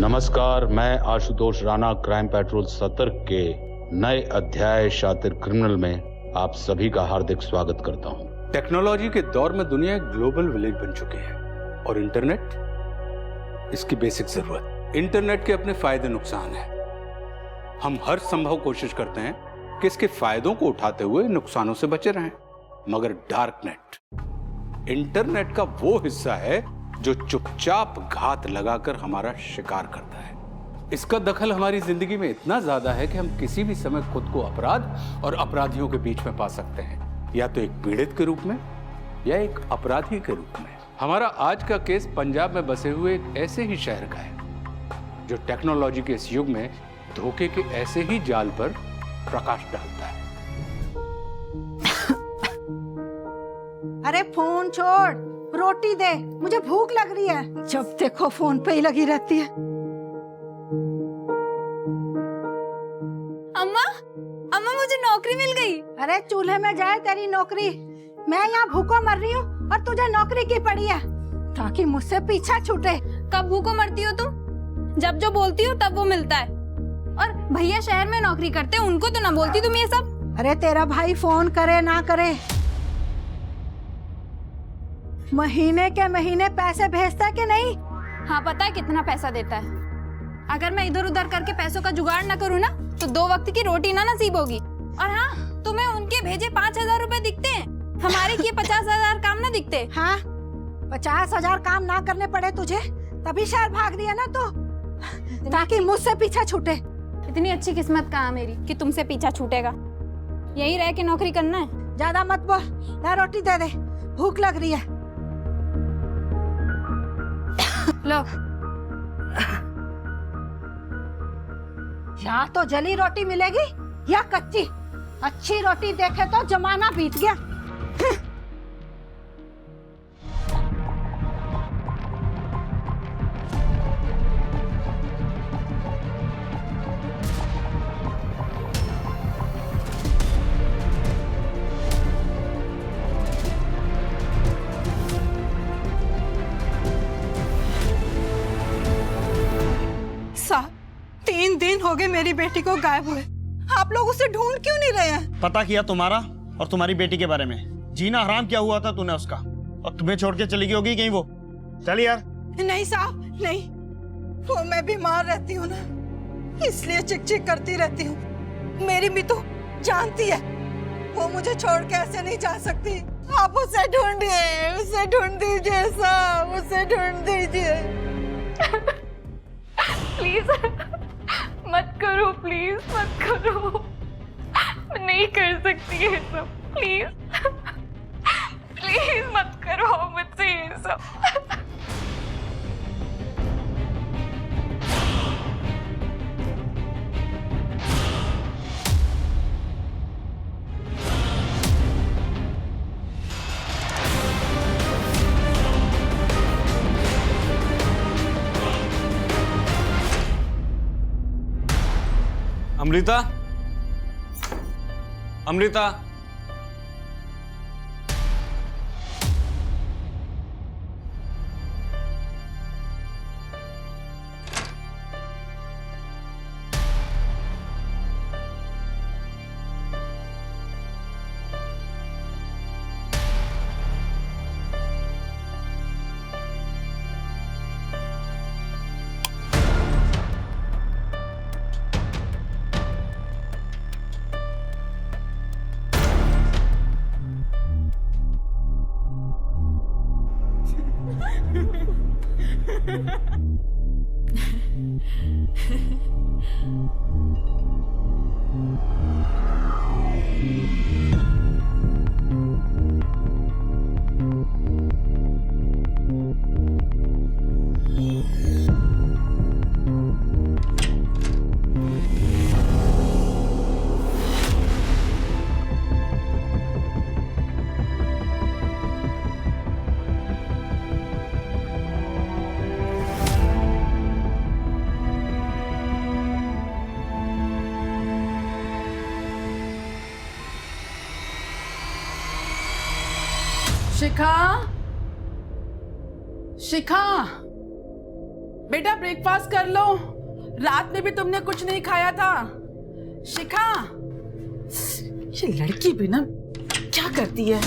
नमस्कार, मैं Ashutosh Rana crime petrol सतर्क के नए अध्याय शातिर क्रिमिनल में आप सभी का हार्दिक स्वागत करता हूं। टेक्नोलॉजी के दौर में दुनिया एक ग्लोबल विलेज बन चुकी है और इंटरनेट इसकी बेसिक जरूरत। इंटरनेट के अपने फायदे नुकसान हैं। हम हर संभव कोशिश करते हैं कि इसके फायदों को उठाते हुए नुकसानों से बचे रहें, मगर डार्क नेट इंटरनेट का वो हिस्सा है जो चुपचाप घात लगाकर हमारा शिकार करता है। इसका दखल हमारी जिंदगी में इतना ज्यादा है कि हम किसी भी समय खुद को अपराध और अपराधियों के बीच में पा सकते हैं, या तो एक पीड़ित के रूप में या एक अपराधी के रूप में। हमारा आज का केस पंजाब में बसे हुए एक ऐसे ही शहर का है जो टेक्नोलॉजी के इस युग में धोखे के ऐसे ही जाल पर प्रकाश डालता है। अरे फोन छोड़, रोटी दे, मुझे भूख लग रही है। जब देखो फोन पे ही लगी रहती है। अम्मा, अम्मा मुझे नौकरी मिल गई। अरे चूल्हे में जाए तेरी नौकरी, मैं यहाँ भूखों मर रही हूँ और तुझे नौकरी की पड़ी है ताकि मुझसे पीछा छूटे। कब भूखों मरती हो तुम? जब जो बोलती हो तब वो मिलता है। और भैया शहर में नौकरी करते हैं, उनको तो ना बोलती तुम ये सब। अरे तेरा भाई फोन करे ना करे, महीने के महीने पैसे भेजता है कि नहीं? हाँ पता है कितना पैसा देता है। अगर मैं इधर उधर करके पैसों का जुगाड़ ना करूँ ना तो 2 वक्त की रोटी ना नसीब होगी। और हाँ, तुम्हें उनके भेजे 5,000 रुपए दिखते हैं, हमारे किए 50,000 काम ना दिखते। हाँ, 50,000 काम ना करने पड़े तुझे तभी शहर भाग रही है ना तो, ताकि मुझसे पीछा छूटे। इतनी अच्छी किस्मत कहाँ मेरी कि तुमसे पीछा छूटेगा। यही रह के नौकरी करना है। ज्यादा मत बोल, ला रोटी दे दे, भूख लग रही है। लो। या तो जली रोटी मिलेगी या कच्ची। अच्छी रोटी देखे तो जमाना बीत गया। साहब, 3 दिन हो गए मेरी बेटी को गायब हुए। आप लोग उसे ढूंढ क्यों नहीं रहे हैं? पता किया तुम्हारा और तुम्हारी बेटी के बारे में। जीना हराम क्या हुआ था तूने उसका, और तुम्हें छोड़ के चली गई होगी कहीं वो। चल यार। नहीं साहब, नहीं, वो मैं बीमार रहती हूँ ना, इसलिए चिक चिक करती रहती हूँ। मेरी भी तो जानती है, वो मुझे छोड़ के ऐसे नहीं जा सकती। आप उसे ढूंढिए, उसे ढूंढ दीजिए साहब, उसे ढूंढ दीजिए। प्लीज मत करो, प्लीज मत करो। मैं नहीं कर सकती ये सब। प्लीज प्लीज मत करो मुझसे ये सब। अमृता, अमृता, शिखा, शिखा बेटा ब्रेकफास्ट कर लो, रात में भी तुमने कुछ नहीं खाया था। शिखा, ये लड़की भी ना क्या करती है।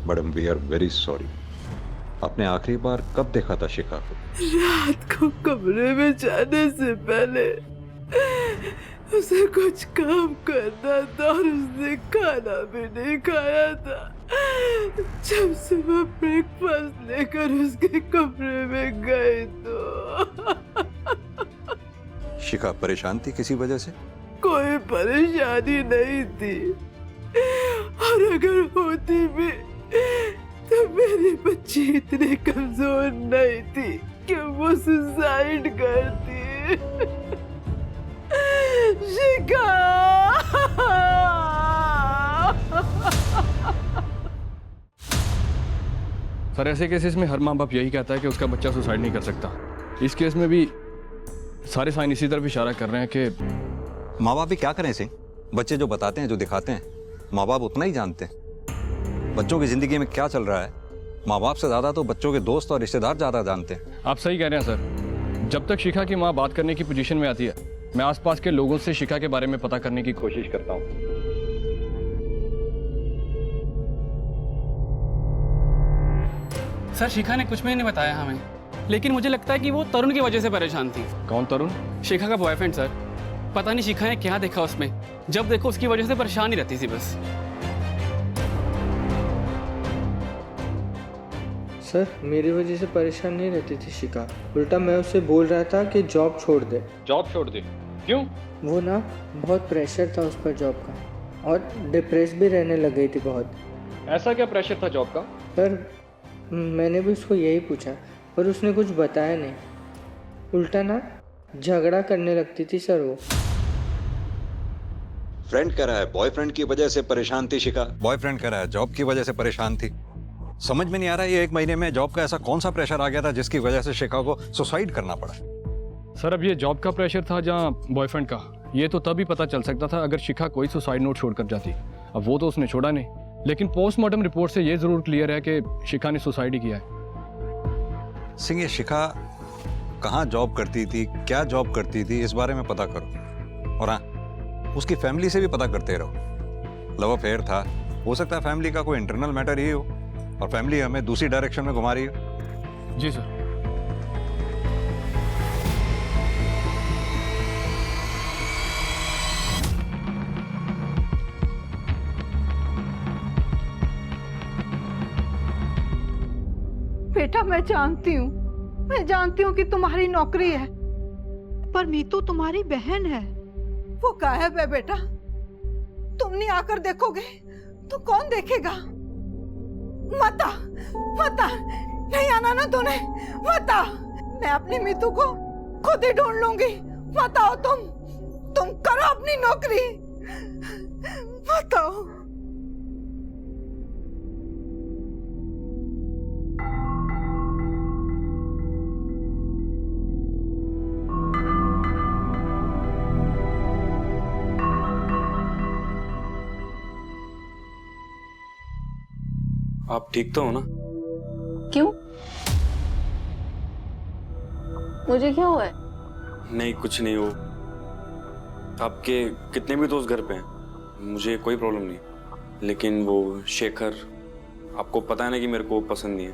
Madam we are very sorry. आपने आखिरी बार कब देखा था शिखा को? रात को कमरे में जाने से पहले उसे कुछ काम करना था और उसने खाना भी नहीं खाया था। जब सुबह ब्रेकफास्ट लेकर उसके कमरे में गए तो शिखा परेशान थी किसी वजह से? कोई परेशानी नहीं थी, और अगर होती भी तो मेरी बच्ची इतनी कमजोर नहीं थी कि वो सुसाइड करती। शिखा, सर ऐसे केसेस में हर माँ बाप यही कहता है कि उसका बच्चा सुसाइड नहीं कर सकता। इस केस में भी सारे साइन इसी तरफ इशारा कर रहे हैं कि माँ बाप भी क्या करें सिंह? बच्चे जो बताते हैं, जो दिखाते हैं, माँ बाप उतना ही जानते हैं। बच्चों की जिंदगी में क्या चल रहा है, माँ बाप से ज्यादा तो बच्चों के दोस्त और रिश्तेदार ज्यादा जानते हैं। आप सही कह रहे हैं सर। जब तक शिखा की माँ बात करने की पोजीशन में आती है, मैं आसपास के लोगों से शिखा के बारे में पता करने की कोशिश करता हूँ। सर शिखा ने कुछ भी नहीं बताया हमें, लेकिन मुझे लगता है कि वो तरुण की वजह से परेशान थी। कौन तरुण? शिखा का बॉयफ्रेंड सर। पता नहीं शिखा ने क्या देखा उसमें, जब देखो उसकी वजह से परेशान ही रहती थी बस। सर मेरी वजह से परेशान नहीं रहती थी शिखा, उल्टा मैं उससे बोल रहा था कि जॉब छोड़ दे। जॉब छोड़ दे? क्यों? वो ना बहुत प्रेशर था उस पर जॉब का, और डिप्रेस भी रहने लग गई थी बहुत। ऐसा क्या प्रेशर था जॉब का? पर मैंने भी उसको यही पूछा, पर उसने कुछ बताया नहीं। उल्टा ना झगड़ा करने लगती थी सर वो। फ्रेंड कह रहा है बॉयफ्रेंड की वजह से परेशान थी शिखा, बॉयफ्रेंड कह रहा है जॉब की वजह से परेशान थी। समझ में नहीं आ रहा है ये 1 महीने में जॉब का ऐसा कौन सा प्रेशर आ गया था जिसकी वजह से शिखा को सुसाइड करना पड़ा। सर अब ये जॉब का प्रेशर था जहाँ बॉयफ्रेंड का, ये तो तभी पता चल सकता था अगर शिखा कोई सुसाइड नोट छोड़कर जाती। अब वो तो उसने छोड़ा नहीं, लेकिन पोस्टमार्टम रिपोर्ट से ये जरूर क्लियर है कि शिखा ने सुसाइड ही किया है। सिंह ये शिखा कहाँ जॉब करती थी, क्या जॉब करती थी, इस बारे में पता करो। और हाँ, उसकी फैमिली से भी पता करते रहो। लव अफेयर था, हो सकता है फैमिली का कोई इंटरनल मैटर ही हो और फैमिली हमें दूसरी डायरेक्शन में घुमा रही हो। जी सर। बेटा मैं जानती हूँ कि तुम्हारी नौकरी है, पर मीतू तुम्हारी बहन है। वो गायब है बेटा, तुम नहीं आकर देखोगे तो कौन देखेगा? मता नहीं आना ना तूने, मता। मैं अपनी मीतू को खुद ही ढूंढ लूंगी। मत आओ तुम करो अपनी नौकरी, मत आओ। आप ठीक तो हो ना? क्यों? मुझे क्या हुआ है? नहीं कुछ नहीं हो। आपके कितने भी दोस्त घर पे हैं, मुझे कोई प्रॉब्लम नहीं, लेकिन वो शेखर, आपको पता है ना कि मेरे को पसंद नहीं है,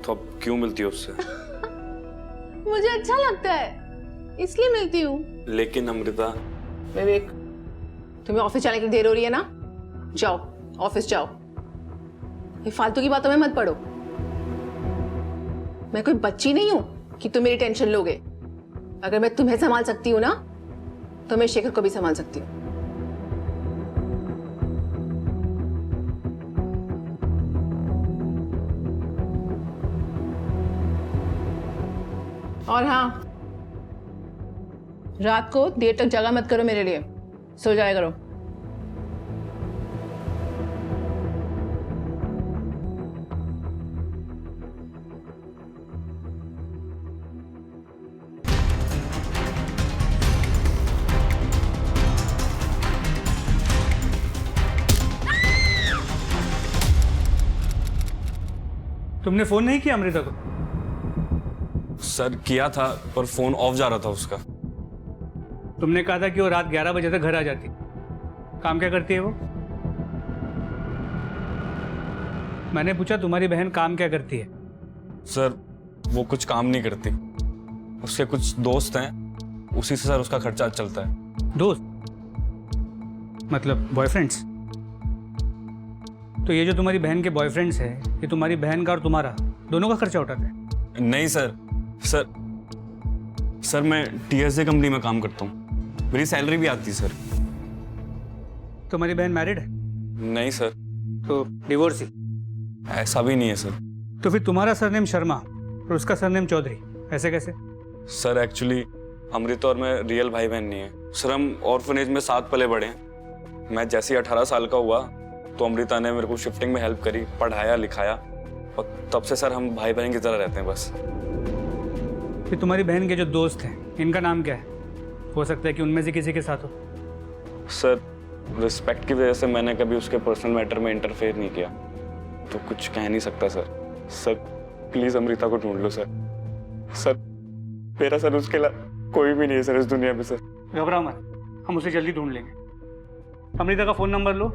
तो अब क्यों मिलती हो उससे? मुझे अच्छा लगता है इसलिए मिलती हूँ। लेकिन अमृता। विवेक, तुम्हें ऑफिस जाने की देर हो रही है ना, जाओ ऑफिस जाओ, ये फालतू की बातों में मत पड़ो। मैं कोई बच्ची नहीं हूं कि तुम मेरी टेंशन लोगे। अगर मैं तुम्हें संभाल सकती हूँ ना, तो मैं शेखर को भी संभाल सकती हूँ। और हाँ, रात को देर तक जगा मत करो मेरे लिए, सो जाया करो। तुमने फोन नहीं किया अमृता को? सर किया था पर फोन ऑफ जा रहा था उसका। तुमने कहा था कि वो रात 11 बजे तक घर आ जाती। काम क्या करती है वो? मैंने पूछा तुम्हारी बहन काम क्या करती है? सर वो कुछ काम नहीं करती, उसके कुछ दोस्त हैं, उसी से सर उसका खर्चा चलता है। दोस्त मतलब बॉयफ्रेंड्स? तो ये जो तुम्हारी बहन के बॉयफ्रेंड्स है, ये तुम्हारी बहन का और तुम्हारा दोनों का खर्चा उठाते हैं? नहीं सर, सर मैं TSA कंपनी में काम करता हूँ, मेरी सैलरी भी आती है सर। तुम्हारी बहन मैरिड है? नहीं सर। तो डिवोर्स ही? ऐसा भी नहीं है सर। तो फिर तुम्हारा सरनेम शर्मा और उसका सरनेम चौधरी, ऐसे कैसे? सर एक्चुअली अमृता और मैं रियल भाई बहन नहीं है सर, हम ऑर्फनेज में साथ पले बड़े हैं। मैं जैसे ही 18 साल का हुआ तो अमृता ने मेरे को शिफ्टिंग में हेल्प करी, पढ़ाया लिखाया, और तब से सर हम भाई बहन की तरह रहते हैं बस। फिर तुम्हारी बहन के जो दोस्त हैं, इनका नाम क्या है? हो सकता है कि उनमें से किसी के साथ हो। सर रिस्पेक्ट की वजह से मैंने कभी उसके पर्सनल मैटर में इंटरफेयर नहीं किया, तो कुछ कह नहीं सकता सर। सर प्लीज अमृता को ढूंढ लो सर। सर मेरा सर उसके अलावा कोई भी नहीं है सर इस दुनिया में। सर घबराओ मत, हम उसे जल्दी ढूंढ लेंगे। अमृता का फोन नंबर लो,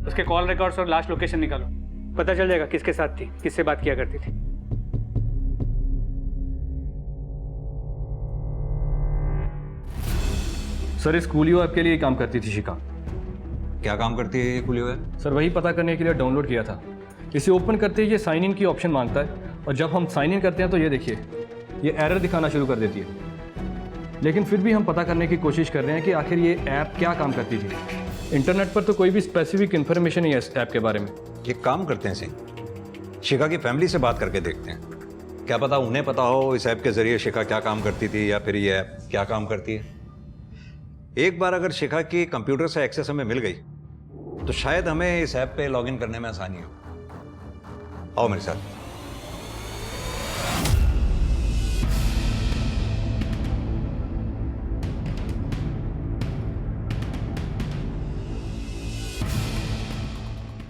उसके कॉल रिकॉर्ड्स और लास्ट लोकेशन निकालो, पता चल जाएगा किसके साथ थी, किससे बात किया करती थी। सर इस कूलियो ऐप के लिए काम करती थी शिखा। क्या काम करती है ये कूलियो ऐप? सर वही पता करने के लिए डाउनलोड किया था। इसे ओपन करते ही ये साइन इन की ऑप्शन मांगता है, और जब हम साइन इन करते हैं तो ये देखिए ये एरर दिखाना शुरू कर देती है। लेकिन फिर भी हम पता करने की कोशिश कर रहे हैं कि आखिर ये ऐप क्या काम करती थी। इंटरनेट पर तो कोई भी स्पेसिफिक इन्फॉर्मेशन नहीं है इस ऐप के बारे में। एक काम करते हैं सिंह, शिखा की फैमिली से बात करके देखते हैं, क्या पता उन्हें पता हो इस ऐप के जरिए शिखा क्या काम करती थी या फिर ये ऐप क्या काम करती है। एक बार अगर शिखा की कंप्यूटर से एक्सेस हमें मिल गई तो शायद हमें इस ऐप पे लॉगिन करने में आसानी हो। आओ मेरे साथ।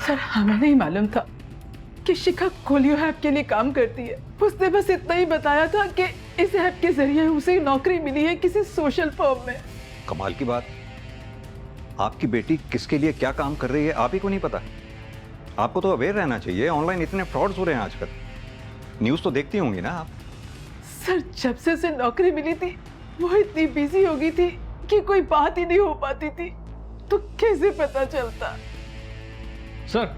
सर हमें नहीं मालूम था कि शिखा कूलियो ऐप के लिए काम करती है। उसने बस इतना ही बताया था कि इस ऐप के जरिए उसे नौकरी मिली है किसी सोशल फर्म में। कमाल की बात, आपकी बेटी किसके लिए क्या काम कर रही है आप ही को नहीं पता? आपको तो अवेयर रहना चाहिए, ऑनलाइन इतने फ्रॉड्स हो रहे हैं आजकल, न्यूज़ तो देखती होंगी ना आप। सर जब से उसे नौकरी मिली थी वो इतनी बिजी हो गई थी कि कोई बात ही नहीं हो पाती थी, तो कैसे पता चलता? सर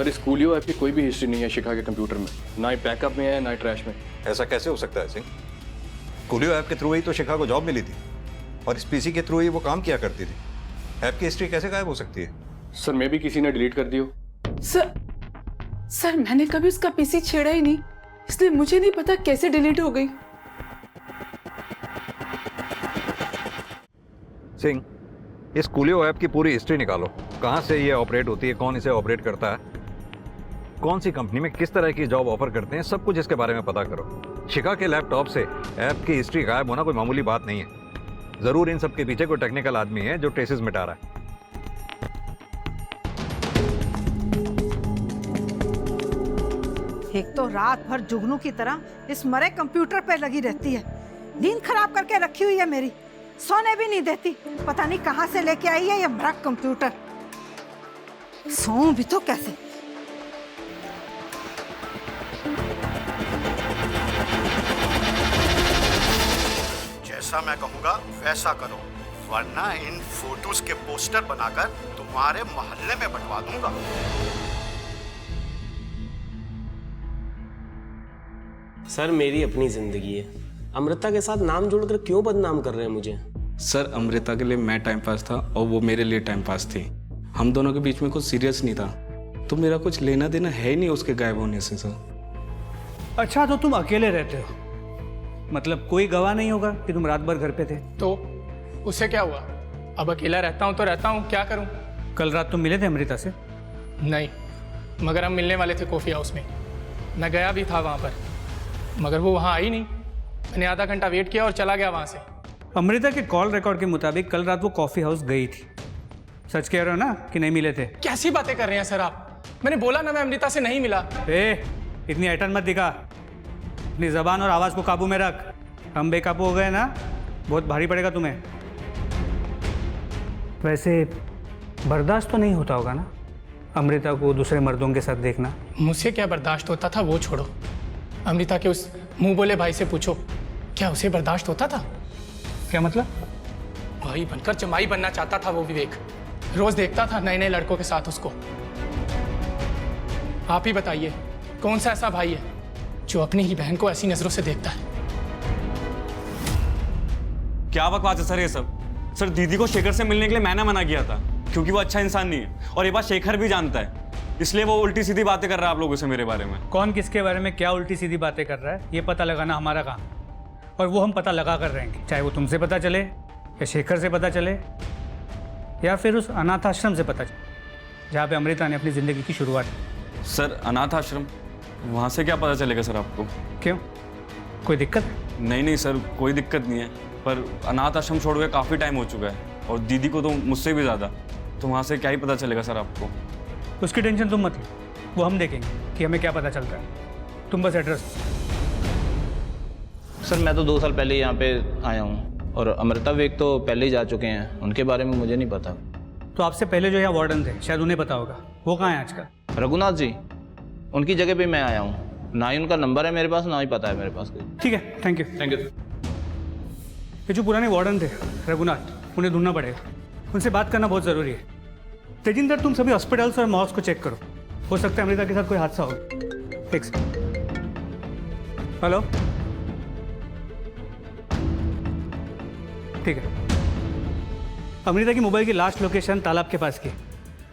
इस कूलियो ऐप की कोई भी हिस्ट्री नहीं है शिखा के कंप्यूटर में, ना ही बैकअप में है ना ही ट्रैश में। ऐसा कैसे हो सकता है सिंह? कूलियो ऐप के थ्रू ही तो शिखा को जॉब मिली थी और इस पीसी के थ्रू ही वो काम किया करती थी। ऐप की हिस्ट्री कैसे गायब हो सकती है? सर मे भी किसी ने डिलीट कर दी हो। सर मैंने कभी उसका पीसी छेड़ा ही नहीं, इसलिए मुझे नहीं पता कैसे डिलीट हो गई। सिंह इस कूलियो ऐप की पूरी हिस्ट्री निकालो, कहाँ से ये ऑपरेट होती है, कौन इसे ऑपरेट करता है, कौन सी कंपनी में किस तरह की जॉब ऑफर करते हैं, सब कुछ इसके बारे में पता करो। शिखा के लैपटॉप से ऐप की हिस्ट्री गायब होना कोई मामूली बात नहीं है। जरूर इन सब के पीछे कोई टेक्निकल आदमी है जो ट्रेसेस मिटा रहा है। एक तो रात भर जुगनू की तरह इस मरे कंप्यूटर पे लगी रहती है, नींद खराब करके रखी हुई है मेरी, सोने भी नहीं देती। पता नहीं कहाँ से लेके आई है ये मरा कंप्यूटर, सोऊं भी तो कैसे। जैसा मैं कहूँगा वैसा करो, वरना इन फोटोज के पोस्टर बनाकर तुम्हारे मोहल्ले में बंटवा दूंगा। सर मेरी अपनी जिंदगी है, अमृता के साथ नाम जोड़कर क्यों बदनाम कर रहे हैं मुझे? सर अमृता के लिए मैं टाइम पास था और वो मेरे लिए टाइम पास थी, हम दोनों के बीच में कुछ सीरियस नहीं था, तो मेरा कुछ लेना देना है ही नहीं उसके गायब होने से। सर अच्छा तो तुम अकेले रहते हो, मतलब कोई गवाह नहीं होगा कि तुम रात भर घर पे थे? तो उससे क्या हुआ, अब अकेला रहता हूँ तो रहता हूँ, क्या करूँ। कल रात तुम मिले थे अमृता से? नहीं, मगर हम मिलने वाले थे कॉफ़ी हाउस में, मैं गया भी था वहाँ पर, मगर वो वहाँ आई नहीं। मैंने आधा घंटा वेट किया और चला गया वहाँ से। अमृता के कॉल रिकॉर्ड के मुताबिक कल रात वो कॉफ़ी हाउस गई थी, सच कह रहे हो ना कि नहीं मिले थे? कैसी बातें कर रहे हैं सर आप? मैंने बोला ना मैं अमृता से नहीं मिला। इतनी ऐटन मत दिखा, अपनी जबान और आवाज को काबू में रख। हम बेकाबू हो गए ना, बहुत भारी पड़ेगा तुम्हें। वैसे बर्दाश्त तो नहीं होता होगा ना अमृता को दूसरे मर्दों के साथ देखना? मुझसे क्या बर्दाश्त होता था वो छोड़ो, अमृता के उस मुंह बोले भाई से पूछो, क्या उसे बर्दाश्त होता था? क्या मतलब? भाई बनकर जमाई बनना चाहता था वो विवेक, रोज देखता था नए नए लड़कों के साथ उसको। आप ही बताइए कौन सा ऐसा भाई है जो अपनी ही बहन को ऐसी नजरों से देखता है? क्या बकवास है सर ये सब? सर दीदी को शेखर से मिलने के लिए मैंने मना किया था क्योंकि वो अच्छा इंसान नहीं है, और ये बात शेखर भी जानता है, इसलिए वो उल्टी सीधी बातें कर रहा है आप लोगों से मेरे बारे में। कौन किसके बारे में क्या उल्टी सीधी बातें कर रहा है ये पता लगाना हमारा काम, और वो हम पता लगा कर रहेंगे, चाहे वो तुमसे पता चले या शेखर से पता चले या फिर उस अनाथ आश्रम से पता चले जहाँ पे अमृता ने अपनी ज़िंदगी की शुरुआत की। सर अनाथ आश्रम, वहाँ से क्या पता चलेगा सर आपको? क्यों, कोई दिक्कत? नहीं सर, कोई दिक्कत नहीं है, पर अनाथ आश्रम छोड़ के काफ़ी टाइम हो चुका है और दीदी को तो मुझसे भी ज़्यादा, तो वहाँ से क्या ही पता चलेगा सर आपको? उसकी टेंशन तुम मत लो, वो हम देखेंगे कि हमें क्या पता चलता है, तुम बस एड्रेस। सर मैं तो 2 साल पहले यहाँ पे आया हूँ और अमृता विवेक तो पहले ही जा चुके हैं, उनके बारे में मुझे नहीं पता। तो आपसे पहले जो यहाँ वार्डन थे शायद उन्हें पता होगा, वो कहाँ है आजकल? रघुनाथ जी, उनकी जगह पे मैं आया हूँ, ना ही उनका नंबर है मेरे पास, ना ही पता है मेरे पास। ठीक है, थैंक यू। Thank you. ये जो पुराने वार्डन थे रघुनाथ, उन्हें ढूंढना पड़ेगा, उनसे बात करना बहुत ज़रूरी है। तेजिंदर तुम सभी हॉस्पिटल्स और मॉल्स को चेक करो, हो सकता है अमृता के साथ कोई हादसा हो। फिक्स। हेलो, ठीक है। अमृता की मोबाइल की लास्ट लोकेशन तालाब के पास की,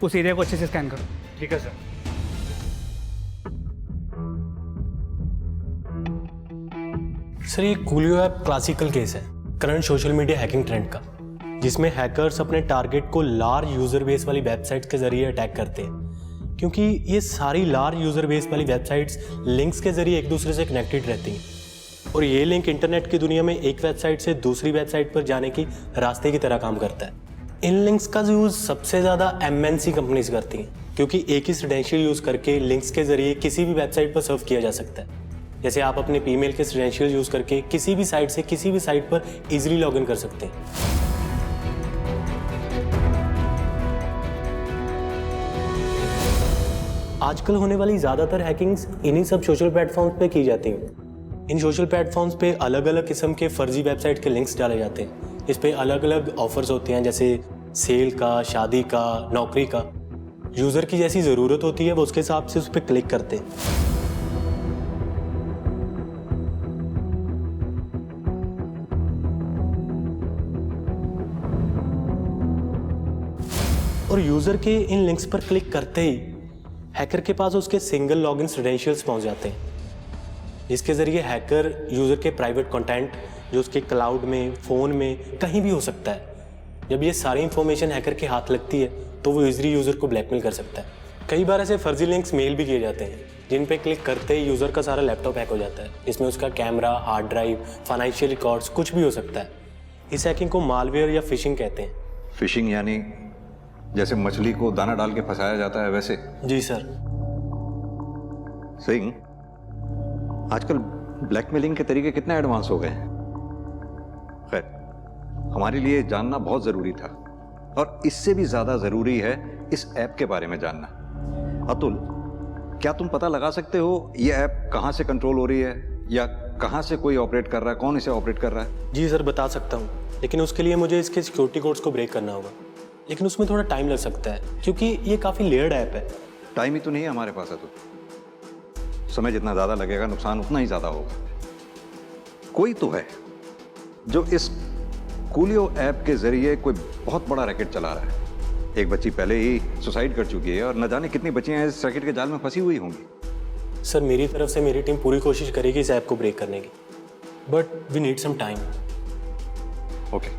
उस एरिया को अच्छे से स्कैन करो। ठीक है सर। सर ये कूलियो ऐप क्लासिकल केस है current social media hacking trend का, जिसमें हैकर्स अपने टारगेट को लार्ज यूजर बेस वाली वेबसाइट्स के जरिए अटैक करते हैं, क्योंकि ये सारी लार्ज यूजर बेस वाली वेबसाइट्स लिंक्स के जरिए एक दूसरे से कनेक्टेड रहती हैं, और ये लिंक इंटरनेट की दुनिया में एक वेबसाइट से दूसरी वेबसाइट पर जाने की रास्ते की तरह काम करता है। इन लिंक्स का यूज़ सबसे ज़्यादा MNC कंपनीज करती हैं, क्योंकि एक ही क्रेडेंशियल यूज़ करके लिंक्स के जरिए किसी भी वेबसाइट पर सर्व किया जा सकता है। जैसे आप अपने ईमेल के क्रेडेंशियल यूज़ करके किसी भी साइट से किसी भी साइट पर इजीली लॉगिन कर सकते हैं। आजकल होने वाली ज़्यादातर हैकिंग्स इन्हीं सब सोशल प्लेटफॉर्म्स पे की जाती हैं। इन सोशल प्लेटफॉर्म्स पे अलग अलग किस्म के फर्जी वेबसाइट के लिंक्स डाले जाते हैं। इस पे अलग अलग ऑफर्स होते हैं, जैसे सेल का, शादी का, नौकरी का। यूज़र की जैसी ज़रूरत होती है वो उसके हिसाब से उस पर क्लिक करते हैं। और यूज़र के इन लिंक्स पर क्लिक करते ही हैकर के पास उसके सिंगल लॉगिन क्रेडेंशियल्स पहुंच जाते हैं, जिसके ज़रिए हैकर यूज़र के प्राइवेट कंटेंट जो उसके क्लाउड में, फ़ोन में, कहीं भी हो सकता है, जब ये सारी इंफॉर्मेशन हैकर के हाथ लगती है तो वो इजीली यूज़र को ब्लैकमेल कर सकता है। कई बार ऐसे फर्जी लिंक्स मेल भी किए जाते हैं जिन पे क्लिक करते ही यूज़र का सारा लैपटॉप हैक हो जाता है, जिसमें उसका camera, hard drive, financial records कुछ भी हो सकता है। इस हैकिंग को मालवेयर या फिशिंग कहते हैं। फिशिंग यानी जैसे मछली को दाना डाल के फंसाया जाता है वैसे? जी सर। सिंह, आजकल ब्लैकमेलिंग के तरीके कितने एडवांस हो गए हैं। खैर, हमारे लिए जानना बहुत ज़रूरी था, और इससे भी ज़्यादा ज़रूरी है इस ऐप के बारे में जानना। अतुल, क्या तुम पता लगा सकते हो ये ऐप कहाँ से कंट्रोल हो रही है, या कहाँ से कोई ऑपरेट कर रहा है, कौन इसे ऑपरेट कर रहा है? जी सर, बता सकता हूँ, लेकिन उसके लिए मुझे इसके सिक्योरिटी कोड्स को ब्रेक करना होगा, लेकिन उसमें थोड़ा टाइम लग सकता है क्योंकि ये काफ़ी लेयर्ड ऐप है। टाइम ही तो नहीं है हमारे पास। तो समय जितना ज़्यादा लगेगा नुकसान उतना ही ज़्यादा होगा। कोई तो है जो इस कूलियो ऐप के ज़रिए कोई बहुत बड़ा रैकेट चला रहा है। एक बच्ची पहले ही सुसाइड कर चुकी है और न जाने कितनी बच्चियां इस रैकेट के जाल में फंसी हुई होंगी। सर, मेरी तरफ से मेरी टीम पूरी कोशिश करेगी इस ऐप को ब्रेक करने की, but we need some time. Okay.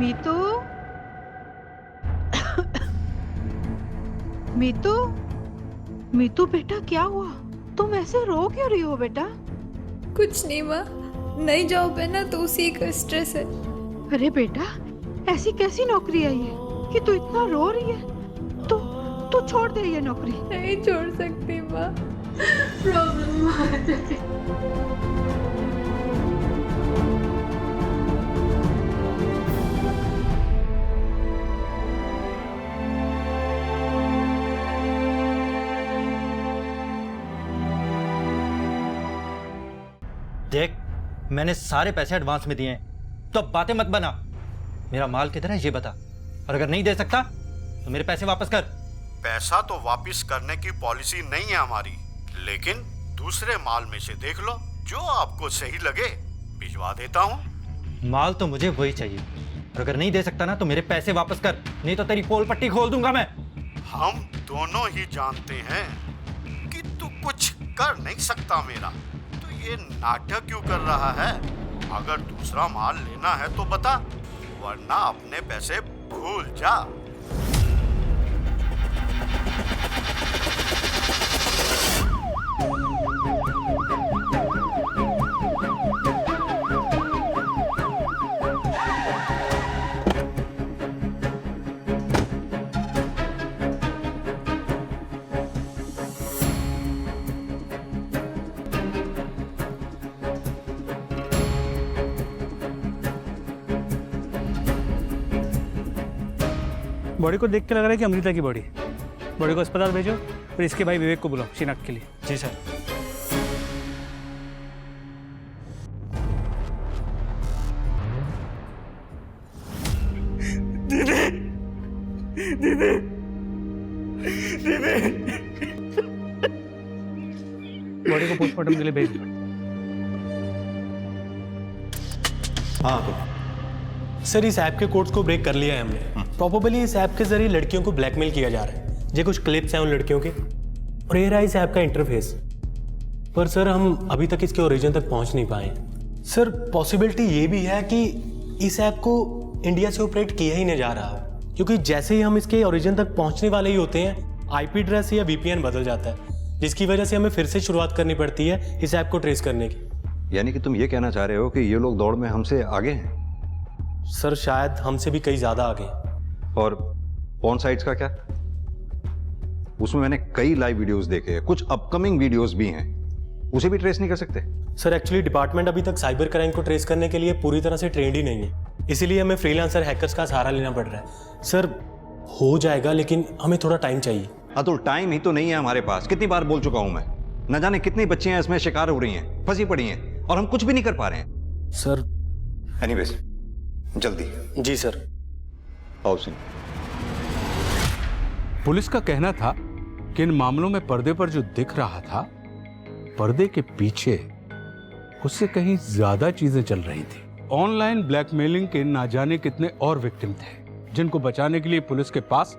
Meetu, Meetu, Meetu बेटा क्या हुआ? तुम ऐसे रो क्यों रही हो बेटा? कुछ नहीं माँ, नई जॉब है ना तो उसी का स्ट्रेस है। अरे बेटा, ऐसी कैसी नौकरी है ये कि तू इतना रो रही है? तू छोड़ दे ये नौकरी। नहीं छोड़ सकती माँ, प्रॉब्लम आ जाती। देख, मैंने सारे पैसे एडवांस में दिए हैं, तो अब बातें मत बना। मेरा माल किधर है ये बता, और अगर नहीं दे सकता तो मेरे पैसे वापस कर। पैसा तो वापस करने की पॉलिसी नहीं है हमारी, लेकिन दूसरे माल में से देख लो, जो आपको सही लगे भिजवा देता हूँ। माल तो मुझे वही चाहिए, और अगर नहीं दे सकता ना तो मेरे पैसे वापस कर, नहीं तो तेरी पोल पट्टी खोल दूंगा मैं। हम दोनों ही जानते हैं कि तू कुछ कर नहीं सकता मेरा, तो ये नाटक क्यों कर रहा है? अगर दूसरा माल लेना है तो बता, वरना अपने पैसे भूल जा। बॉडी को देख के लग रहा है कि अमृता की बॉडी। बॉडी को अस्पताल भेजो और इसके भाई विवेक को बुलाओ शिनाख्त के लिए। जी सर। दीदी, दीदी, दीदी। बॉडी को पोस्टमार्टम के लिए भेज दो। हाँ सर, इस ऐप के कोड्स को ब्रेक कर लिया है हमने। प्रोबेबली इस ऐप के जरिए लड़कियों को ब्लैकमेल किया जा रहा है। ये कुछ क्लिप्स हैं उन लड़कियों के, और ये रहा इस ऐप का इंटरफेस। पर सर हम अभी तक इसके ओरिजिन तक पहुंच नहीं पाए। सर पॉसिबिलिटी ये भी है कि इस ऐप को इंडिया से ऑपरेट किया ही नहीं जा रहा, क्योंकि जैसे ही हम इसके ओरिजिन तक पहुंचने वाले ही होते हैं, आईपी एड्रेस या वीपीएन बदल जाता है, जिसकी वजह से हमें फिर से शुरुआत करनी पड़ती है इस ऐप को ट्रेस करने की। यानी कि तुम ये कहना चाह रहे हो कि ये लोग दौड़ में हमसे आगे हैं? सर शायद हमसे भी कई ज्यादा आगे। और पॉर्न साइट्स का क्या? उसमें मैंने कई लाइव वीडियोस देखे हैं, कुछ अपकमिंग वीडियोस भी हैं, उसे भी ट्रेस नहीं कर सकते? सर एक्चुअली डिपार्टमेंट अभी तक साइबर क्राइम को ट्रेस करने के लिए पूरी तरह से ट्रेंड ही नहीं है, इसीलिए हमें फ्रीलांसर हैकर्स का सहारा लेना पड़ रहा है। सर हो जाएगा, लेकिन हमें थोड़ा टाइम चाहिए। अतुल, टाइम ही तो नहीं है हमारे पास। कितनी बार बोल चुका हूं मैं, न जाने कितनी बच्चियां इसमें शिकार हो रही हैं, फंसी पड़ी हैं, और हम कुछ भी नहीं कर पा रहे हैं। सर एनीवेज, जल्दी। जी सर। आओ सिंह। पुलिस का कहना था कि इन मामलों में पर्दे पर जो दिख रहा था, पर्दे के पीछे उससे कहीं ज्यादा चीजें चल रही थी। ऑनलाइन ब्लैकमेलिंग के ना जाने कितने और विक्टिम थे, जिनको बचाने के लिए पुलिस के पास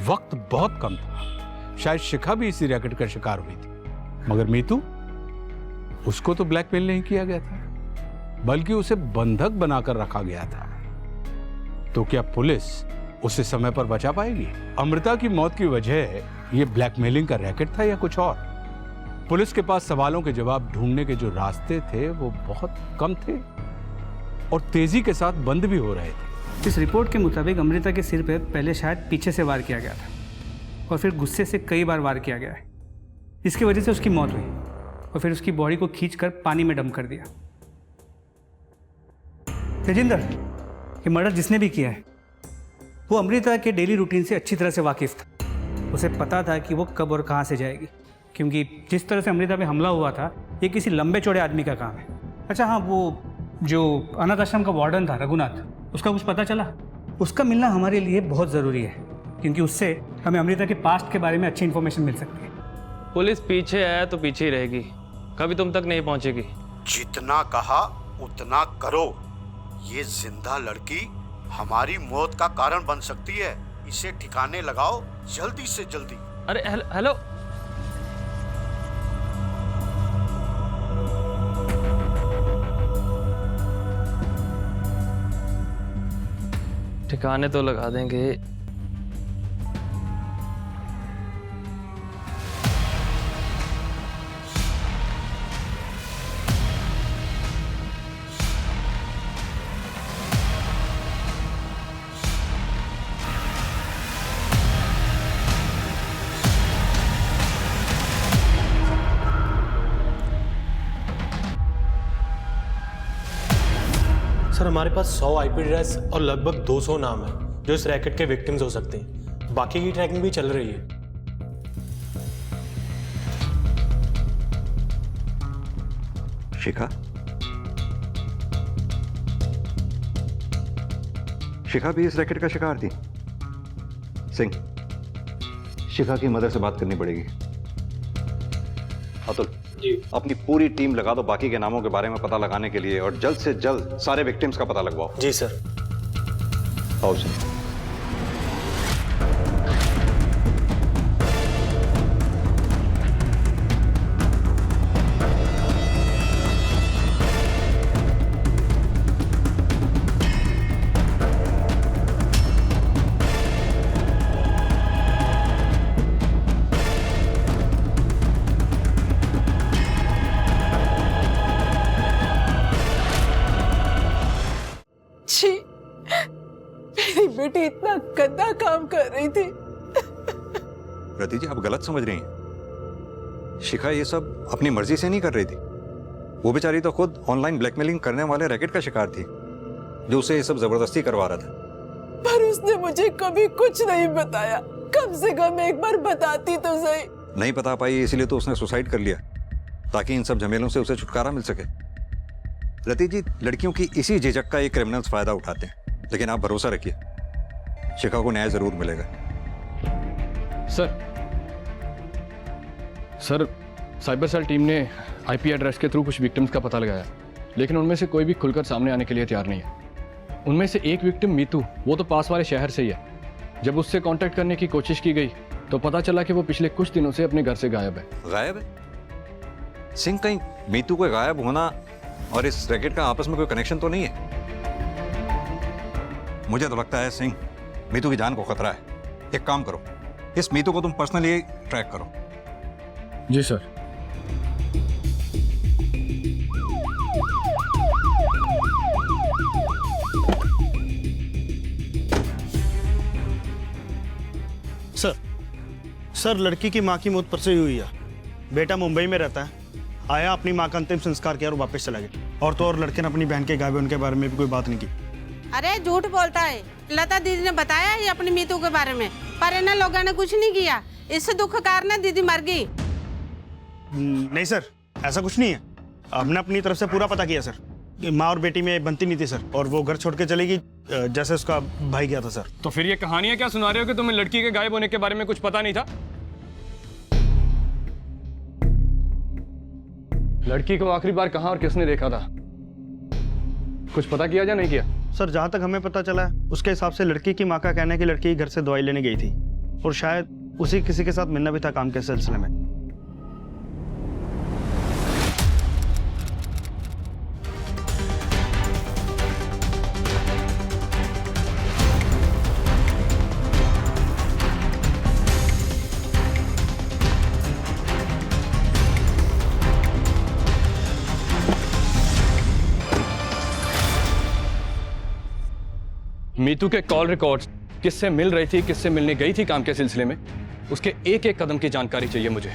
वक्त बहुत कम था। शायद शिखा भी इसी रैकेट का शिकार हुई थी, मगर मीतू, उसको तो ब्लैकमेल नहीं किया गया था, बल्कि उसे बंधक बनाकर रखा गया था। तो क्या पुलिस उसे समय पर बचा पाएगी? अमृता की मौत की वजह ये ब्लैकमेलिंग का रैकेट था या कुछ और? पुलिस के पास सवालों के जवाब ढूंढने के जो रास्ते थे वो बहुत कम थे और तेजी के साथ बंद भी हो रहे थे। इस रिपोर्ट के मुताबिक अमृता के सिर पर पहले शायद पीछे से वार किया गया था और फिर गुस्से से कई बार वार किया गया है। इसकी वजह से उसकी मौत हुई और फिर उसकी बॉडी को खींचकर पानी में डंप कर दिया। तेजिंदर, ये मर्डर जिसने भी किया है वो अमृता के डेली रूटीन से अच्छी तरह से वाकिफ था। उसे पता था कि वो कब और कहाँ से जाएगी, क्योंकि जिस तरह से अमृता पे हमला हुआ था ये किसी लंबे चौड़े आदमी का काम है। अच्छा हाँ, वो जो अनाथ आश्रम का वार्डन था रघुनाथ, उसका कुछ पता चला? उसका मिलना हमारे लिए बहुत ज़रूरी है, क्योंकि उससे हमें अमृता के पास्ट के बारे में अच्छी इन्फॉर्मेशन मिल सकती है। पुलिस पीछे है तो पीछे ही रहेगी, कभी तुम तक नहीं पहुंचेगी। जितना कहा उतना करो। ये जिंदा लड़की हमारी मौत का कारण बन सकती है, इसे ठिकाने लगाओ जल्दी से जल्दी। अरे हेलो, ठिकाने तो लगा देंगे। सर हमारे पास 100 आईपी एड्रेस और लगभग 200 नाम है जो इस रैकेट के विक्टिम्स हो सकते हैं। बाकी की ट्रैकिंग भी चल रही है। शिखा, शिखा भी इस रैकेट का शिकार थी। सिंह, शिखा की मदर से बात करनी पड़ेगी। अतुल जी, अपनी पूरी टीम लगा दो बाकी के नामों के बारे में पता लगाने के लिए और जल्द से जल्द सारे विक्टिम्स का पता लगवाओ। जी सर। आओ सर। मेरी बेटी इतना गंदा काम कर रही थी। रति जी, आप गलत समझ रही हैं। शिखा ये सब अपनी मर्जी से नहीं कर रही थी। वो बेचारी तो खुद ऑनलाइन ब्लैकमेलिंग करने वाले रैकेट का शिकार थी जो उसे ये सब जबरदस्ती करवा रहा था। पर उसने मुझे कभी कुछ नहीं बताया। कम से कम एक बार बताती तो सही। नहीं बता पाई इसलिए तो उसने सुसाइड कर लिया ताकि इन सब झमेलों से उसे छुटकारा मिल सके। रति जी, लड़कियों की इसी झिझक का ये क्रिमिनल्स फायदा उठाते हैं, लेकिन आप भरोसा रखिए शिखा को न्याय जरूर मिलेगा। सर साइबर सेल टीम ने आईपी एड्रेस के थ्रू कुछ विक्टिम्स का पता लगाया, लेकिन उनमें से कोई भी खुलकर सामने आने के लिए तैयार नहीं है। उनमें से एक विक्टिम मीतू, वो तो पास वाले शहर से ही है। जब उससे कांटेक्ट करने की कोशिश की गई तो पता चला कि वो पिछले कुछ दिनों से अपने घर से गायब है। गायब है? सिंह, कहीं मीतू को गायब होना और इस रैकेट का आपस में कोई कनेक्शन तो नहीं है? मुझे तो लगता है सिंह, मीतू की जान को खतरा है। एक काम करो, इस मीतू को तुम पर्सनली ट्रैक करो। जी सर। सर, लड़की की माँ की मौत परसों ही हुई है। बेटा मुंबई में रहता है, आया, अपनी माँ का अंतिम संस्कार किया और वापस चला गया। और तो और लड़के ने अपनी बहन के गायब होने के बारे में भी कोई बात नहीं की। अरे झूठ बोलता है। लता दीदी ने बताया ही अपनी मीतू के बारे में, पर इन लोगों ने कुछ नहीं किया। इससे दुख कारण दीदी मर गई। नहीं सर, ऐसा कुछ नहीं है। हमने अपनी तरफ से पूरा पता किया सर। माँ और बेटी में बनती नहीं थी सर, और वो घर छोड़ के चलेगी जैसे उसका भाई गया था सर। तो फिर ये कहानियां क्या सुना रहे हो कि तुम्हें लड़की के गायब होने के बारे में कुछ पता नहीं था? लड़की को आखिरी बार कहां और किसने देखा था? कुछ पता किया या नहीं किया? सर, जहां तक हमें पता चला है उसके हिसाब से लड़की की माँ का कहना है कि लड़की घर से दवाई लेने गई थी और शायद उसी किसी के साथ मिलना भी था काम के सिलसिले में। मीतू के कॉल रिकॉर्ड्स, किससे मिल रही थी, किससे मिलने गई थी काम के सिलसिले में, उसके एक एक कदम की जानकारी चाहिए मुझे।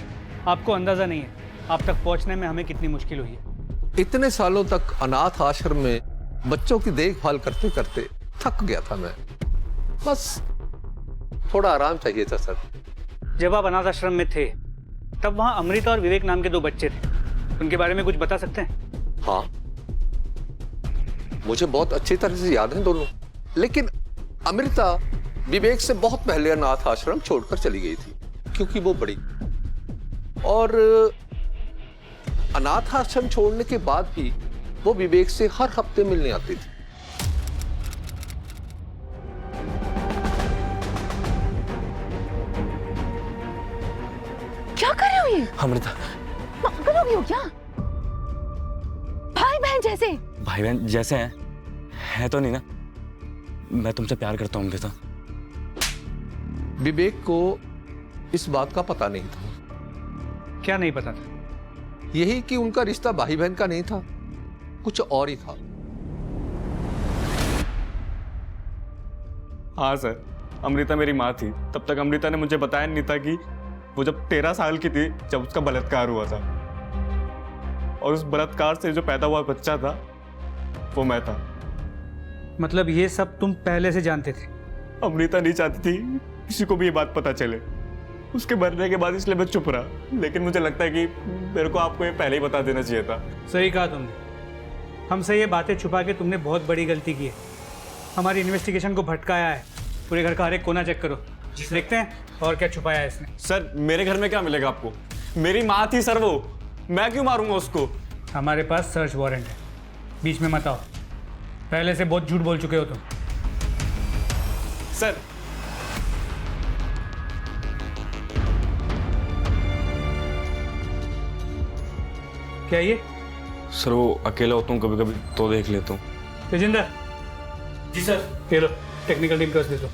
आपको अंदाजा नहीं है आप तक पहुंचने में हमें कितनी मुश्किल हुई है। इतने सालों तक अनाथ आश्रम में बच्चों की देखभाल करते करते थक गया था मैं। बस थोड़ा आराम चाहिए था सर। जब आप अनाथ आश्रम में थे तब वहां अमृता और विवेक नाम के 2 बच्चे थे, उनके बारे में कुछ बता सकते हैं? हाँ, मुझे बहुत अच्छी तरह से याद है दोनों। लेकिन अमृता विवेक से बहुत पहले अनाथ आश्रम छोड़कर चली गई थी क्योंकि वो बड़ी, और अनाथ आश्रम छोड़ने के बाद भी वो विवेक से हर हफ्ते मिलने आती थी। क्या कर रहे हो ये? अमृता, पागल हो गए हो क्या? भाई बहन जैसे। भाई बहन जैसे हैं, है तो नहीं ना? मैं तुमसे प्यार करता हूँ अमृता। विवेक को इस बात का पता नहीं था। क्या नहीं पता था? यही कि उनका रिश्ता भाई बहन का नहीं था, कुछ और ही था। हाँ सर, अमृता मेरी माँ थी। तब तक अमृता ने मुझे बताया नहीं था कि वो जब 13 साल की थी जब उसका बलात्कार हुआ था, और उस बलात्कार से जो पैदा हुआ बच्चा था वो मैं था। मतलब ये सब तुम पहले से जानते थे? अमृता नहीं चाहती थी किसी को भी ये बात पता चले, उसके मरने के बाद, इसलिए मैं चुप रहा। लेकिन मुझे लगता है कि मेरे को आपको ये पहले ही बता देना चाहिए था। सही कहा तुमने। हमसे ये बातें छुपा के तुमने बहुत बड़ी गलती की है। हमारी इन्वेस्टिगेशन को भटकाया है। पूरे घर का हर एक कोना चेक करो, देखते हैं और क्या छुपाया है इसने। सर मेरे घर में क्या मिलेगा आपको? मेरी माँ थी सर वो, मैं क्यों मारूंगा उसको? हमारे पास सर्च वारंट है, बीच में मत आओ। पहले से बहुत झूठ बोल चुके हो तुम। सर क्या ये? सर वो अकेला होता हूँ कभी कभी तो देख लेता हूँ। तेजिंदर। जी सर। ये लो टेक्निकल टीम को दे दो।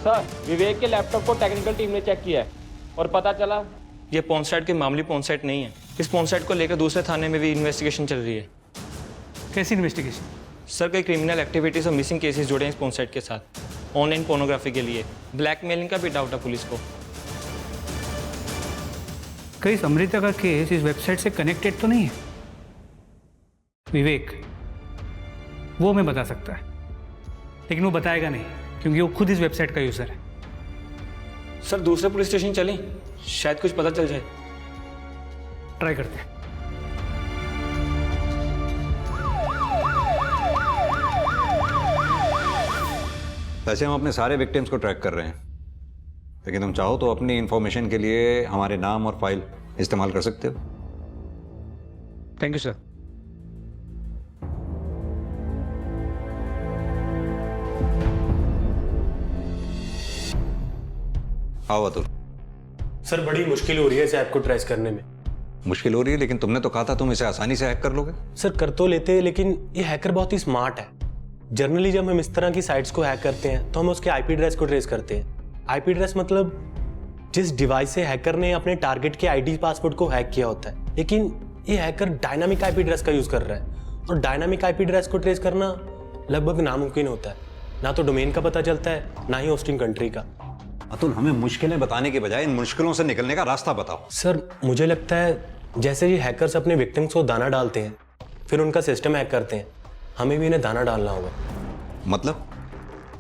सर विवेक के लैपटॉप को टेक्निकल टीम ने चेक किया है और पता चला ये पॉन साइट की मामूली पॉन साइट नहीं है। इस पॉन साइट को लेकर दूसरे थाने में भी इन्वेस्टिगेशन चल रही है। कैसी इन्वेस्टिगेशन? सर कई क्रिमिनल एक्टिविटीज और मिसिंग केसेस जुड़े हैं इस पॉन साइट के साथ। ऑनलाइन पोर्नोग्राफी के लिए ब्लैकमेलिंग का भी डाउट है पुलिस को। कई अमृता का केस इस वेबसाइट से कनेक्टेड तो नहीं है? विवेक वो हमें बता सकता है, लेकिन वो बताएगा नहीं क्योंकि वो खुद इस वेबसाइट का यूजर है। सर दूसरे पुलिस स्टेशन चलें, शायद कुछ पता चल जाए। ट्राई करते हैं। वैसे हम अपने सारे विक्टिम्स को ट्रैक कर रहे हैं, लेकिन तुम चाहो तो अपनी इंफॉर्मेशन के लिए हमारे नाम और फाइल इस्तेमाल कर सकते हो। Thank you sir. आओ अतुल। सर बड़ी मुश्किल हो रही है इस ऐप को ट्रेस करने में। मुश्किल हो रही है, लेकिन तुमने तो कहा था तुम इसे आसानी से हैक कर लोगे। सर कर तो लेते हैं, लेकिन ये हैकर बहुत ही स्मार्ट है। जनरली जब हम इस तरह की साइट्स को हैक करते हैं तो हम उसके आईपी एड्रेस को ट्रेस करते हैं। आईपी एड्रेस मतलब जिस डिवाइस से हैकर ने अपने टारगेट के आईडी पासवर्ड को हैक किया होता है। लेकिन ये हैकर डायनामिक आईपी एड्रेस का यूज कर रहा है, और डायनामिक आईपी एड्रेस को ट्रेस करना लगभग नामुमकिन होता है। ना तो डोमेन का पता चलता है, ना ही होस्टिंग कंट्री का। अतुल हमें मुश्किलें बताने के बजाय इन मुश्किलों से निकलने का रास्ता बताओ। सर मुझे लगता है जैसे ये हैकर्स अपने विक्टिम्स को दाना डालते हैं, फिर उनका सिस्टम हैक करते हैं, हमें भी इन्हें दाना डालना होगा। मतलब?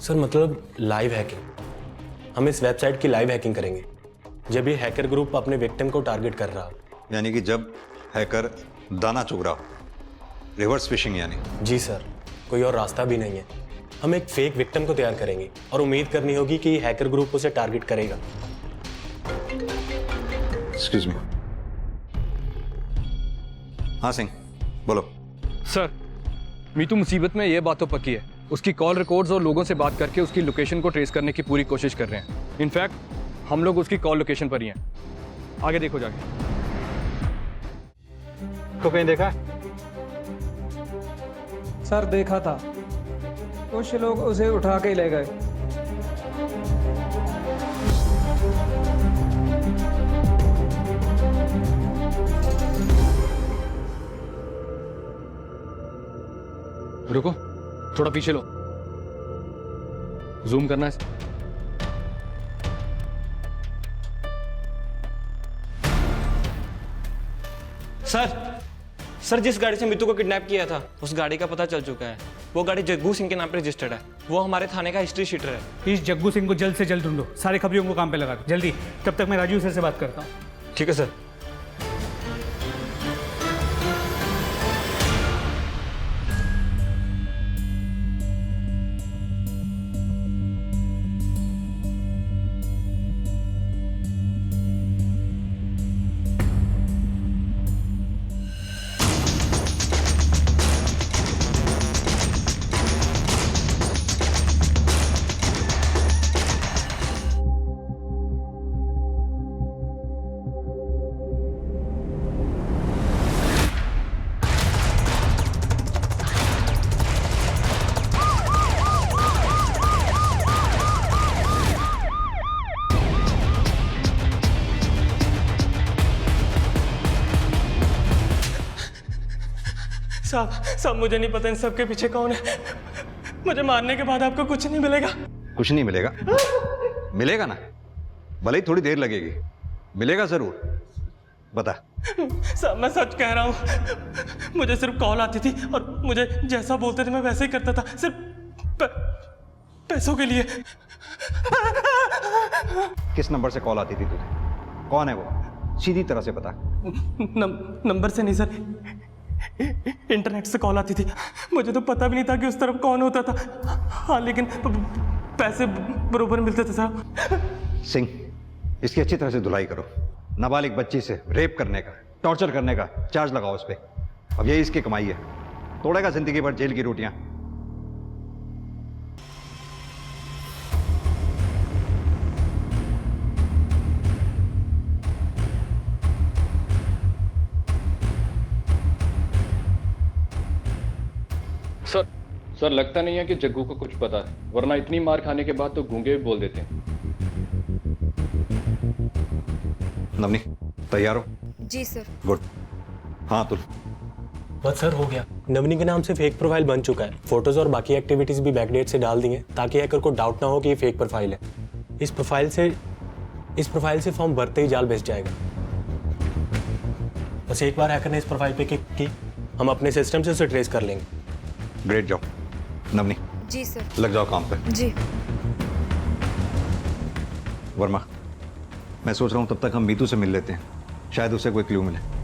सर मतलब लाइव हैकिंग। हम इस वेबसाइट की लाइव हैकिंग करेंगे जब ये हैकर ग्रुप अपने विक्टिम को टारगेट कर रहा हो। यानी कि जब हैकर दाना चुग रहा हो, रिवर्स फिशिंग यानी? जी सर, कोई और रास्ता भी नहीं है। हम एक फेक विक्टिम को तैयार करेंगे और उम्मीद करनी होगी कि ये हैकर ग्रुप उसे टारगेट करेगा। Excuse me. हाँ सिंह बोलो। सर मीतू मुसीबत में ये बात तो पक्की है। उसकी कॉल रिकॉर्ड्स और लोगों से बात करके उसकी लोकेशन को ट्रेस करने की पूरी कोशिश कर रहे हैं। इनफैक्ट हम लोग उसकी कॉल लोकेशन पर ही हैं। आगे देखो जाके। को कहीं देखा? सर देखा था, कुछ लोग उसे उठा के ले गए। रुको, थोड़ा पीछे लो, जूम करना है। सर जिस गाड़ी से मितू को किडनैप किया था उस गाड़ी का पता चल चुका है। वो गाड़ी जग्गू सिंह के नाम पर रजिस्टर्ड है। वो हमारे थाने का हिस्ट्री शीटर है। इस जग्गू सिंह को जल्द से जल्द ढूंढो, सारे खबरियों को काम पे लगा दो जल्दी। तब तक मैं राजू सर से बात करता हूँ। ठीक है सर। साहब मुझे नहीं पता इन सब के पीछे कौन है। मुझे मारने के बाद आपको कुछ नहीं मिलेगा। कुछ नहीं मिलेगा? मिलेगा ना, भले ही थोड़ी देर लगेगी, मिलेगा जरूर। बता। साहब मैं सच कह रहा हूँ, मुझे सिर्फ कॉल आती थी और मुझे जैसा बोलते थे मैं वैसे ही करता था, सिर्फ पैसों के लिए। किस नंबर से कॉल आती थी तुझे? कौन है वो? सीधी तरह से बता। नंबर से नहीं सर, इंटरनेट से कॉल आती थी। मुझे तो पता भी नहीं था कि उस तरफ कौन होता था। हाँ लेकिन पैसे बरोबर मिलते थे साहब। सिंह, इसकी अच्छी तरह से धुलाई करो। नाबालिग बच्ची से रेप करने का, टॉर्चर करने का चार्ज लगाओ उस पर। अब यही इसकी कमाई है, तोड़ेगा जिंदगी भर जेल की रोटियां। सर लगता नहीं है कि जग्गू को कुछ पता है, वरना इतनी मार खाने के बाद तो गूंगे भी बोल देते हैं। नवनी तैयार हो? जी सर। गुड। हाँ तुल। बस सर हो गया। नवनी के नाम से फेक प्रोफाइल बन चुका है। फोटोज और बाकी एक्टिविटीज भी बैकडेट से डाल दी हैं ताकि हैकर को डाउट ना हो कि ये फेक प्रोफाइल है। इस प्रोफाइल से फॉर्म भरते ही जाल बेच जाएगा। बस एक बार हैकर ने इस प्रोफाइल पे क्लिक की, हम अपने सिस्टम से उसे ट्रेस कर लेंगे। Great job. Navni ji sir. लग जाओ काम पे। जी। वर्मा, मैं सोच रहा हूं तब तक हम मीतू से मिल लेते हैं, शायद उसे कोई क्लू मिले।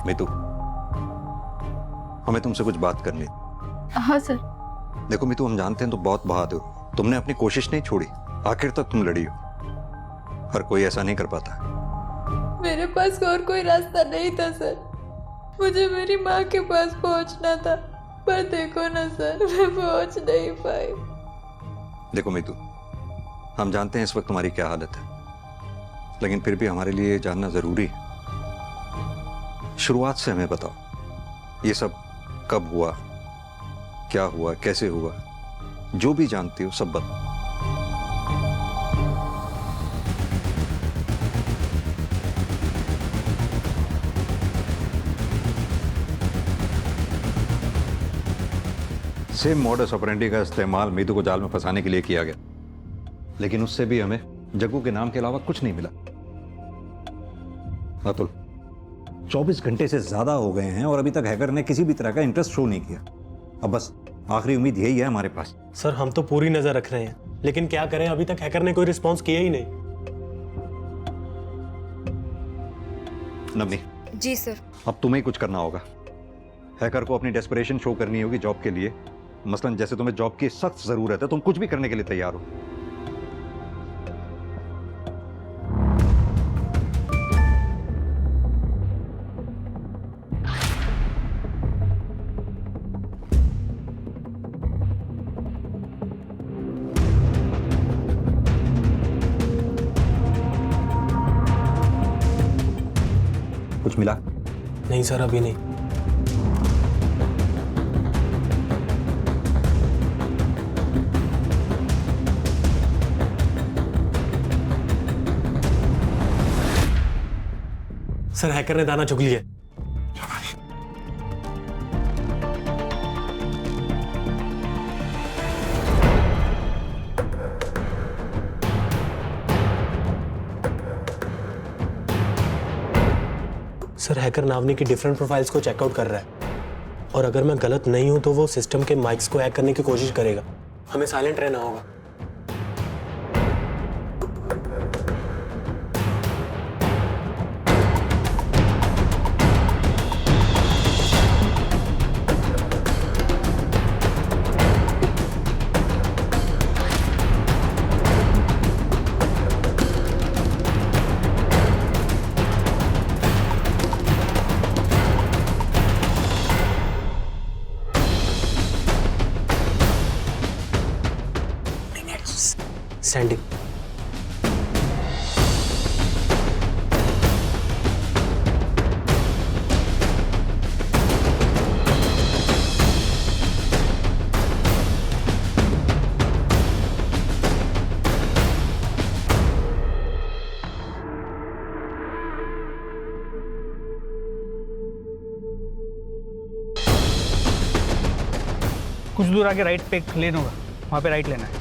मीतू, हमें तुमसे कुछ बात करनी है। हाँ सर। देखो मीतू, हम जानते हैं तो बहुत बहादुर हो, तुमने अपनी कोशिश नहीं छोड़ी, आखिर तक तुम लड़ी हो। हर कोई ऐसा नहीं कर पाता। मेरे पास और कोई रास्ता नहीं था सर, मुझे मेरी माँ के पास पहुंचना था, पर देखो ना सर, मैं पहुंच नहीं पाई। देखो मीतू, हम जानते हैं इस वक्त तुम्हारी क्या हालत है, लेकिन फिर भी हमारे लिए ये जानना जरूरी है। शुरुआत से हमें बताओ, ये सब कब हुआ, क्या हुआ, कैसे हुआ, जो भी जानती हो सब बताओ। सेम मॉडस ऑपरेंडी का इस्तेमाल मीतू को जाल में फंसाने के लिए किया गया, लेकिन उससे भी हमें जग्गू के नाम के अलावा कुछ नहीं मिला। अतुल, 24 घंटे से ज्यादा हो गए हैं और अभी तक हैकर ने किसी भी तरह का इंटरेस्ट शो नहीं किया। अब बस आखिरी उम्मीद यही है हमारे पास। सर हम तो पूरी नजर रख रहे हैं, लेकिन क्या करें, अभी तक हैकर ने कोई रिस्पॉन्स किया ही नहीं। नवनी। जी सर। अब तुम्हें कुछ करना होगा। हैकर को अपनी डेस्परेशन शो करनी होगी जॉब के लिए। मसलन जैसे तुम्हें जॉब की सख्त जरूरत है, तुम कुछ भी करने के लिए तैयार हो। कुछ मिला? नहीं सर, अभी नहीं। सर हैकर ने दाना चुग लिया। सर हैकर नावनी की डिफरेंट प्रोफाइल्स को चेकआउट कर रहा है, और अगर मैं गलत नहीं हूं तो वो सिस्टम के माइक्स को हैक करने की कोशिश करेगा। हमें साइलेंट रहना होगा। सेंडिंग। कुछ दूर आगे राइट पे एक लेन होगा, वहाँ पे राइट लेना है।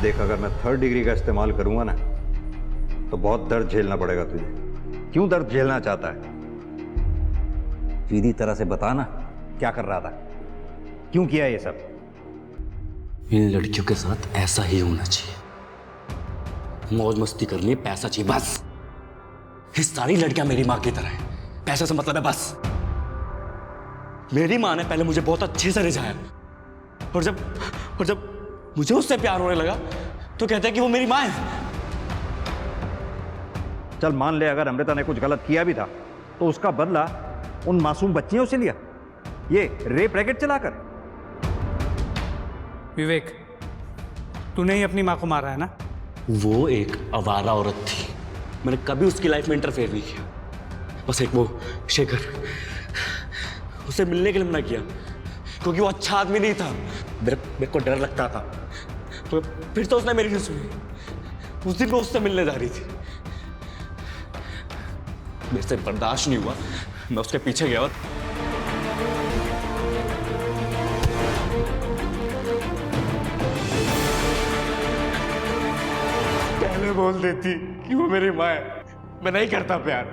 देख, अगर मैं 3rd डिग्री का इस्तेमाल करूंगा ना तो बहुत दर्द झेलना पड़ेगा तुझे। क्यों दर्द झेलना चाहता है? सीधी तरह से बता ना, क्या कर रहा था, क्यों किया ये सब? इन लड़कियों के साथ ऐसा ही होना चाहिए, मौज मस्ती करनी, पैसा चाहिए बस। ये सारी लड़कियां मेरी माँ की तरह हैं, पैसे से मतलब है बस। मेरी माँ ने पहले मुझे बहुत अच्छे से रिझाया, और जब मुझे उससे प्यार होने लगा तो कहते हैं कि वो मेरी माँ है। चल मान ले, अगर अमृता ने कुछ गलत किया भी था तो उसका बदला उन मासूम बच्चियों से लिया, ये रेप रैकेट चलाकर। विवेक, तूने ही अपनी माँ को मारा है ना? वो एक आवारा औरत थी, मैंने कभी उसकी लाइफ में इंटरफेयर नहीं किया। बस एक वो शेखर, उसे मिलने के लिए मना किया क्योंकि वो अच्छा आदमी नहीं था। मेरे को डर लगता था, तो फिर तो उसने मेरी नहीं सुनी। उस दिन वो उससे मिलने जा रही थी, मेरे से बर्दाश्त नहीं हुआ, मैं उसके पीछे गया और पहले बोल देती कि वो मेरी माँ है, मैं नहीं करता प्यार।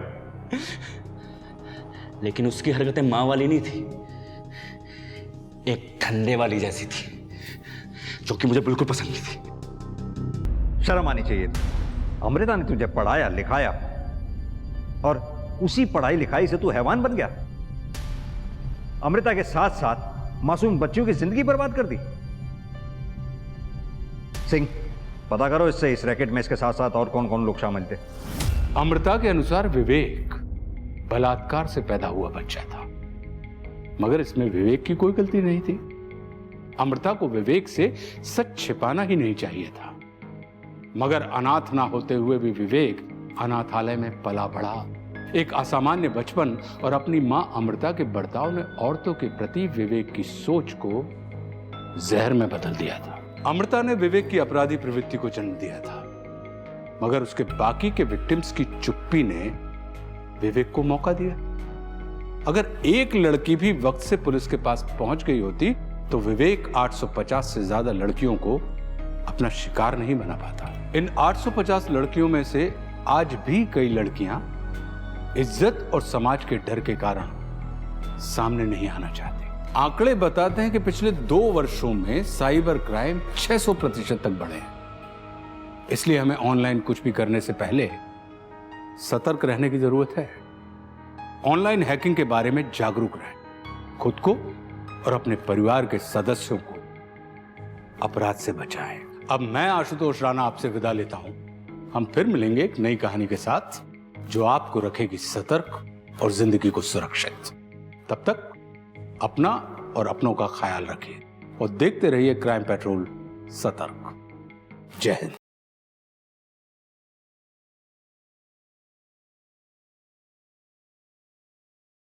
लेकिन उसकी हरकतें माँ वाली नहीं थी, एक धंधे वाली जैसी थी, जो कि मुझे बिल्कुल पसंद नहीं थी। शर्म आनी चाहिए थी। अमृता ने तुझे पढ़ाया लिखाया और उसी पढ़ाई लिखाई से तू हैवान बन गया। अमृता के साथ साथ मासूम बच्चियों की जिंदगी बर्बाद कर दी। सिंह, पता करो इससे, इस रैकेट में इसके साथ साथ और कौन कौन लोग शामिल थे। अमृता के अनुसार विवेक बलात्कार से पैदा हुआ बच्चा था, मगर इसमें विवेक की कोई गलती नहीं थी। अमृता को विवेक से सच छिपाना ही नहीं चाहिए था, मगर अनाथ ना होते हुए भी विवेक अनाथालय में पला बढ़ा। एक असामान्य बचपन और अपनी मां अमृता के बर्ताव ने औरतों के प्रति विवेक की सोच को जहर में बदल दिया था। अमृता ने विवेक की अपराधी प्रवृत्ति को जन्म दिया था, मगर उसके बाकी के विक्टिम्स की चुप्पी ने विवेक को मौका दिया। अगर एक लड़की भी वक्त से पुलिस के पास पहुंच गई होती तो विवेक 850 से ज्यादा लड़कियों को अपना शिकार नहीं बना पाता। इन 850 लड़कियों में से आज भी कई लड़कियां इज्जत और समाज के डर के कारण सामने नहीं आना चाहती। आंकड़े बताते हैं कि पिछले 2 वर्षों में साइबर क्राइम 600% तक बढ़े हैं। इसलिए हमें ऑनलाइन कुछ भी करने से पहले सतर्क रहने की जरूरत है। ऑनलाइन हैकिंग के बारे में जागरूक रहें, खुद को और अपने परिवार के सदस्यों को अपराध से बचाएं। अब मैं आशुतोष राणा आपसे विदा लेता हूं। हम फिर मिलेंगे एक नई कहानी के साथ जो आपको रखेगी सतर्क और जिंदगी को सुरक्षित। तब तक अपना और अपनों का ख्याल रखिए और देखते रहिए क्राइम पेट्रोल सतर्क। जय हिंद।